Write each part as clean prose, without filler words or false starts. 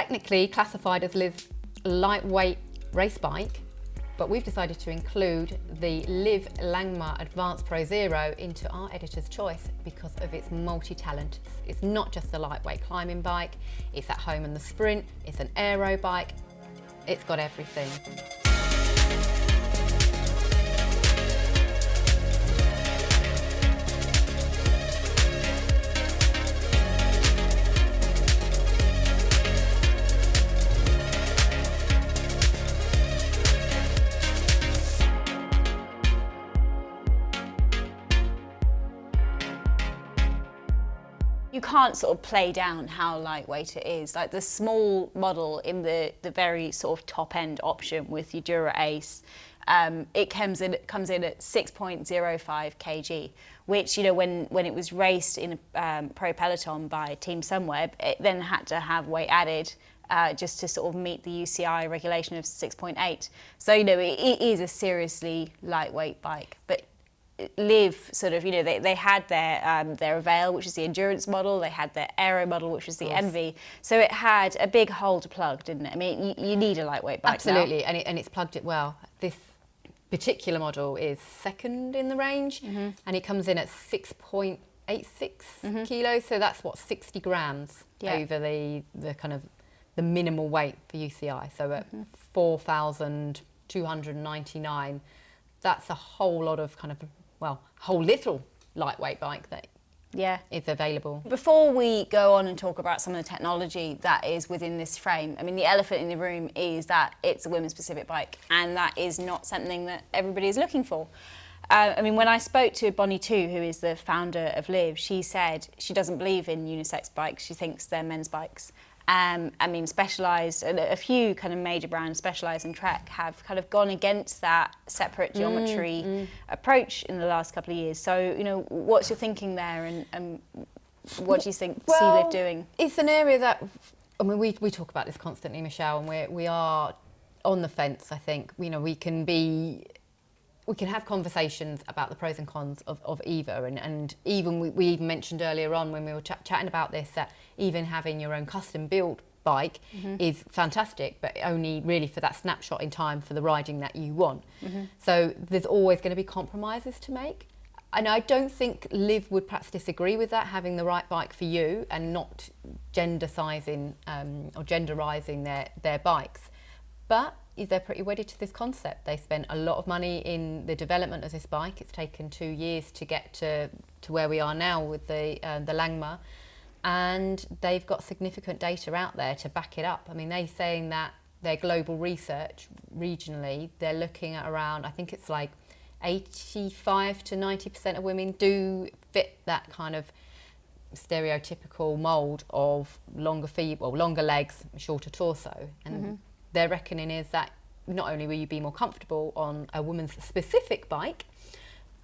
technically classified as Liv's lightweight race bike, but we've decided to include the Liv Langma Advanced Pro Zero into our editor's choice because of its multi-talent. It's not just a lightweight climbing bike, it's at home in the sprint, it's an aero bike, it's got everything. You can't sort of play down how lightweight it is. Like the small model in the very sort of top end option with your Dura Ace, it comes in at 6.05 kg, which, you know, when it was raced in a pro peloton by Team Sunweb, it then had to have weight added just to sort of meet the UCI regulation of 6.8. So, you know, it is a seriously lightweight bike, but Liv sort of, you know, they had their Avail, which is the endurance model, they had their aero model, which was the Envy, so it had a big hole to plug, didn't it? I mean, you need a lightweight bike. Absolutely, now. and it's plugged it well. This particular model is second in the range, and it comes in at 6.86 kilos, so that's what, 60 grams over the kind of the minimal weight for UCI. So at 4,299, that's a whole lot of kind of, well, whole little lightweight bike that is available. Before we go on and talk about some of the technology that is within this frame, I mean, the elephant in the room is that it's a women's specific bike, and that is not something that everybody is looking for. I mean, when I spoke to Bonnie Tu, who is the founder of Liv, she said she doesn't believe in unisex bikes. She thinks they're men's bikes. I mean, Specialized, a few kind of major brands, Specialized and Trek, have kind of gone against that separate geometry approach in the last couple of years. So, you know, what's your thinking there, and what do you see Liv doing? It's an area that, I mean, we talk about this constantly, Michelle, and we are on the fence, I think. You know, we can have conversations about the pros and cons of either, and even we even mentioned earlier on when we were chatting about this that even having your own custom built bike is fantastic, but only really for that snapshot in time for the riding that you want. So there's always going to be compromises to make, and I don't think Liv would perhaps disagree with that, having the right bike for you and not gender sizing or genderising their bikes, but they're pretty wedded to this concept. They spent a lot of money in the development of this bike. It's taken 2 years to get to where we are now with the Langma, and they've got significant data out there to back it up. I mean, they're saying that their global research regionally, they're looking at around, I think it's like 85 to 90% of women do fit that kind of stereotypical mould of longer feet, well, longer legs, shorter torso, and their reckoning is that not only will you be more comfortable on a woman's specific bike,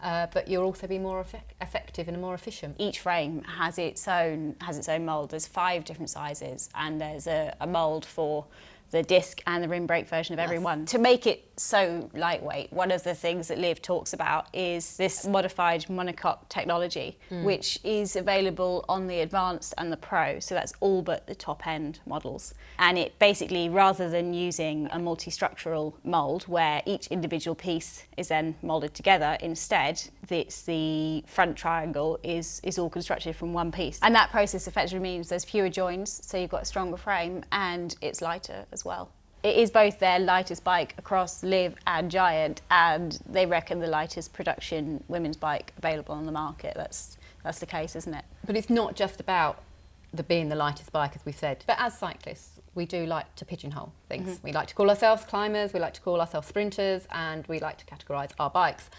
but you'll also be more effective and more efficient. Each frame has its own mould. There's 5 different sizes, and there's a mould for the disc and the rim brake version of every one. To make it so lightweight, one of the things that Liv talks about is this modified monocoque technology, which is available on the Advanced and the Pro, so that's all but the top end models. And it basically, rather than using a multi-structural mould where each individual piece is then moulded together, instead the front triangle is all constructed from one piece. And that process effectively means there's fewer joins, so you've got a stronger frame, and it's lighter as well. It is both their lightest bike across Liv and Giant, and they reckon the lightest production women's bike available on the market. That's the case, isn't it? But it's not just about being the lightest bike, as we've said. But as cyclists, we do like to pigeonhole things. We like to call ourselves climbers, we like to call ourselves sprinters, and we like to categorise our bikes.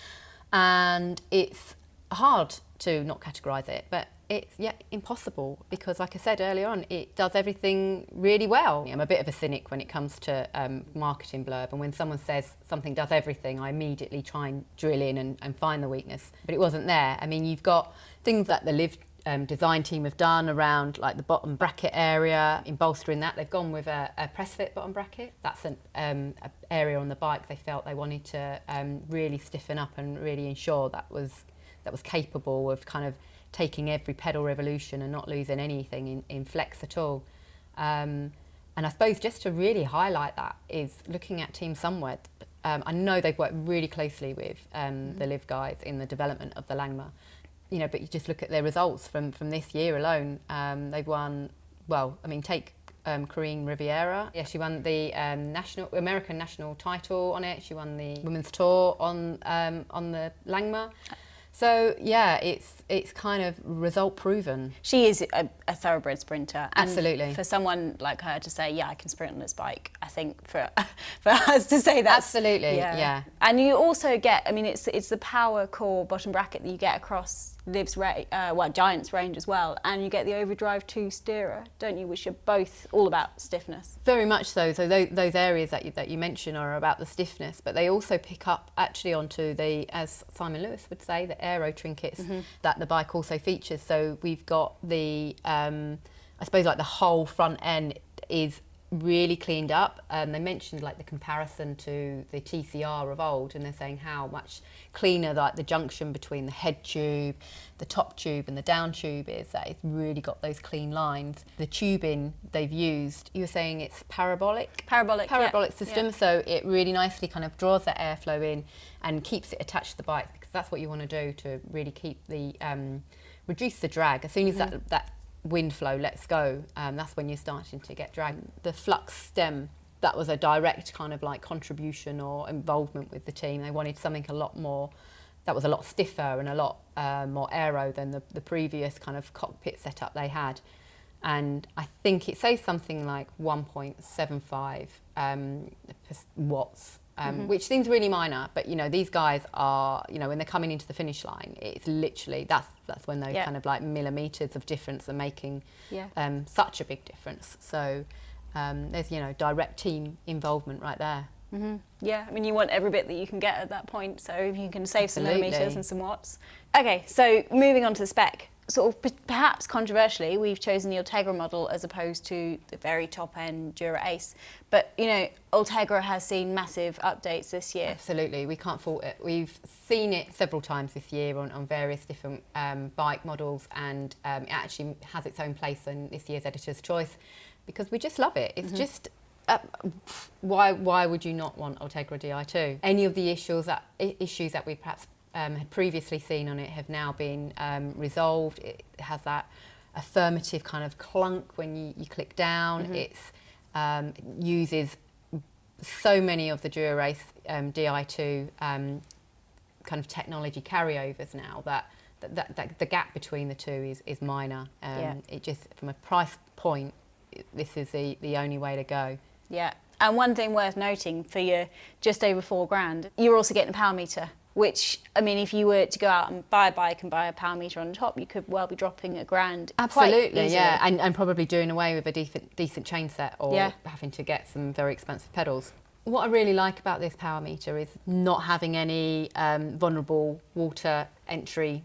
And it's hard to not categorise it, but it's impossible, because like I said earlier on, it does everything really well. I'm a bit of a cynic when it comes to marketing blurb, and when someone says something does everything, I immediately try and drill in and find the weakness, but it wasn't there. I mean, you've got things that the Liv design team have done around like the bottom bracket area. In bolstering that, they've gone with a press fit bottom bracket. That's an area on the bike they felt they wanted to really stiffen up and really ensure that was capable of kind of taking every pedal revolution and not losing anything in flex at all. And And I suppose just to really highlight that is looking at Team Sunweb. I know they've worked really closely with the Liv guys in the development of the Langma. But you just look at their results from this year alone. They've won, take Corinne Riviera. Yeah, she won the American national title on it. She won the women's tour on the Langma. So yeah, it's kind of result proven. She is a thoroughbred sprinter. And absolutely. For someone like her to say, yeah, I can sprint on this bike, I think for us to say that. Absolutely, yeah. And you also get, it's the power core bottom bracket that you get across Liv's Giant's range as well, and you get the Overdrive 2 steerer, don't you, which are both all about stiffness. Very much so. So those areas that you mention are about the stiffness, but they also pick up actually onto the, as Simon Lewis would say, the aero trinkets that the bike also features. So we've got the, I suppose like the whole front end is really cleaned up. They mentioned like the comparison to the TCR of old, and they're saying how much cleaner like the junction between the head tube, the top tube and the down tube is, that it's really got those clean lines. The tubing they've used, you were saying it's parabolic system, yeah. So it really nicely kind of draws that airflow in and keeps it attached to the bike, because that's what you want to do to really keep the reduce the drag. As soon as that wind flow lets go, that's when you're starting to get drag. The flux stem, that was a direct kind of like contribution or involvement with the team. They wanted something a lot more, that was a lot stiffer and a lot more aero than the previous kind of cockpit setup they had. And I think it says something like 1.75 watts, which seems really minor, but these guys are, when they're coming into the finish line, it's literally, that's when those kind of like millimetres of difference are making such a big difference. So there's, direct team involvement right there. Mm-hmm. Yeah, you want every bit that you can get at that point, so if you can save some millimetres and some watts. Okay, so moving on to the spec. Sort of perhaps controversially, we've chosen the Ultegra model as opposed to the very top-end Dura Ace. But, Ultegra has seen massive updates this year. Absolutely, we can't fault it. We've seen it several times this year on various different bike models, and it actually has its own place in this year's Editor's Choice, because we just love it. It's just... why would you not want Ultegra Di2? Any of the issues that we perhaps had previously seen on it have now been resolved. It has that affirmative kind of clunk when you click down. It uses so many of the Dura-Ace Di2 kind of technology carryovers now that the gap between the two is minor. It just, from a price point, this is the only way to go. Yeah, and one thing worth noting, for your just over $4,000, you're also getting a power meter, which, if you were to go out and buy a bike and buy a power meter on top, you could well be dropping $1,000. Absolutely, yeah, and probably doing away with a decent chain set, or having to get some very expensive pedals. What I really like about this power meter is not having any vulnerable water entry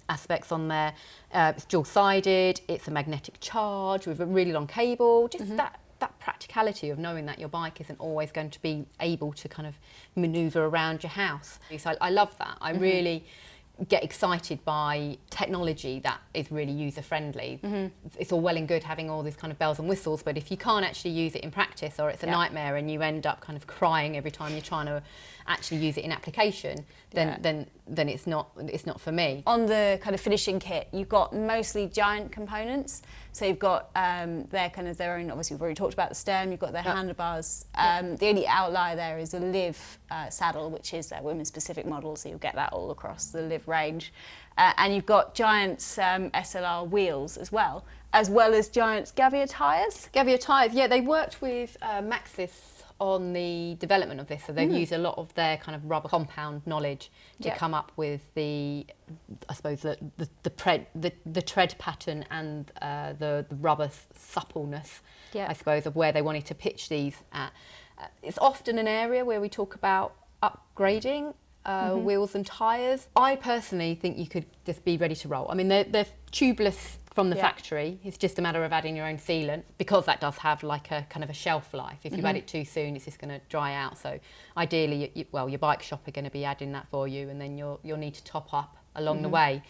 aspects on there. It's dual-sided, it's a magnetic charge with a really long cable, just that practicality of knowing that your bike isn't always going to be able to kind of manoeuvre around your house. So I love that. I really get excited by technology that is really user-friendly. It's all well and good having all these kind of bells and whistles, but if you can't actually use it in practice, or it's a nightmare and you end up kind of crying every time you're trying to actually use it in application, then it's not for me. On the kind of finishing kit, you've got mostly Giant components. So you've got their kind of their own, obviously we've already talked about the stem, you've got their handlebars. The only outlier there is a Liv saddle, which is their women's specific model, so you'll get that all across the Liv range. And you've got Giant's SLR wheels as well as Giant's Gavia tyres. Gavia tyres, yeah, they worked with Maxxis on the development of this, so they've used a lot of their kind of rubber compound knowledge to come up with the tread pattern and the rubber suppleness, I suppose, of where they wanted to pitch these at. It's often an area where we talk about upgrading wheels and tyres. I personally think you could just be ready to roll. They're tubeless from the factory. It's just a matter of adding your own sealant, because that does have like a kind of a shelf life. If you add it too soon, it's just going to dry out. So ideally, your bike shop are going to be adding that for you, and then you'll need to top up along the way.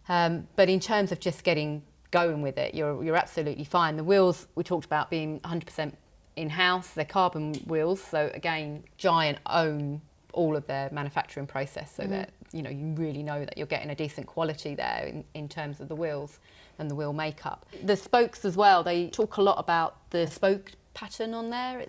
But in terms of just getting going with it, you're absolutely fine. The wheels we talked about being 100% in-house, they're carbon wheels, so again, Giant own all of their manufacturing process, so that you really know that you're getting a decent quality there in terms of the wheels and the wheel makeup. The spokes as well, they talk a lot about the spoke pattern on there.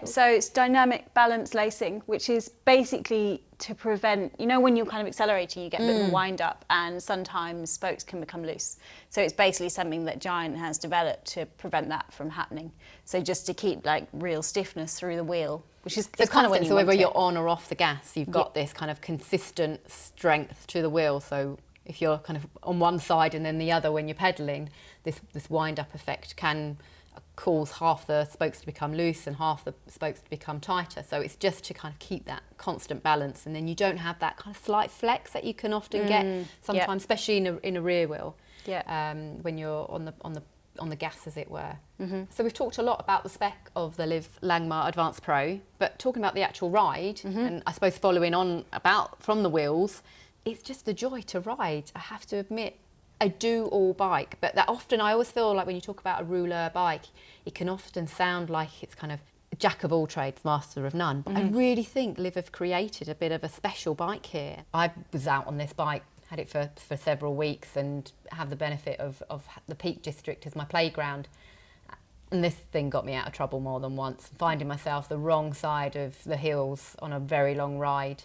So it's dynamic balance lacing, which is basically to prevent, when you're kind of accelerating, you get a bit of a wind up, and sometimes spokes can become loose. So it's basically something that Giant has developed to prevent that from happening. So just to keep like real stiffness through the wheel, which is so kind of when you want whether it. you're on or off the gas, you've got this kind of consistent strength to the wheel. So if you're kind of on one side and then the other when you're pedaling, this wind up effect can cause half the spokes to become loose and half the spokes to become tighter. So it's just to kind of keep that constant balance, and then you don't have that kind of slight flex that you can often get sometimes, especially in a rear wheel, when you're on the gas, as it were. So we've talked a lot about the spec of the Liv Langma Advanced Pro, but talking about the actual ride, and I suppose following on from the wheels, it's just a joy to ride. I have to admit, a do-all bike, but that often I always feel like when you talk about a rouleur bike, it can often sound like it's kind of jack of all trades, master of none. But I really think Liv have created a bit of a special bike here. I was out on this bike, had it for several weeks, and have the benefit of the Peak District as my playground. And this thing got me out of trouble more than once, finding myself the wrong side of the hills on a very long ride.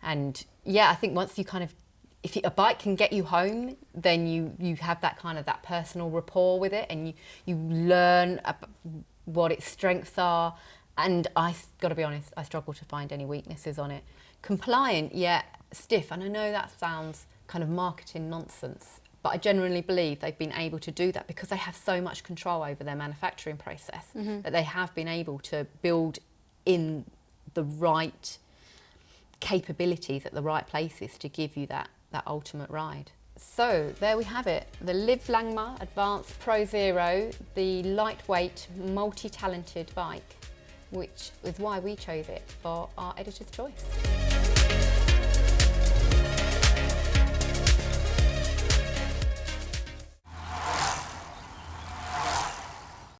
And yeah, I think once you kind of, if a bike can get you home, then you have that kind of that personal rapport with it, and you learn what its strengths are. And I got to be honest, I struggle to find any weaknesses on it. Compliant, yet stiff, and I know that sounds kind of marketing nonsense, but I genuinely believe they've been able to do that because they have so much control over their manufacturing process, that they have been able to build in the right capabilities at the right places to give you that ultimate ride. So there we have it, the Liv Langma Advanced Pro Zero, the lightweight, multi-talented bike, which is why we chose it for our editor's choice.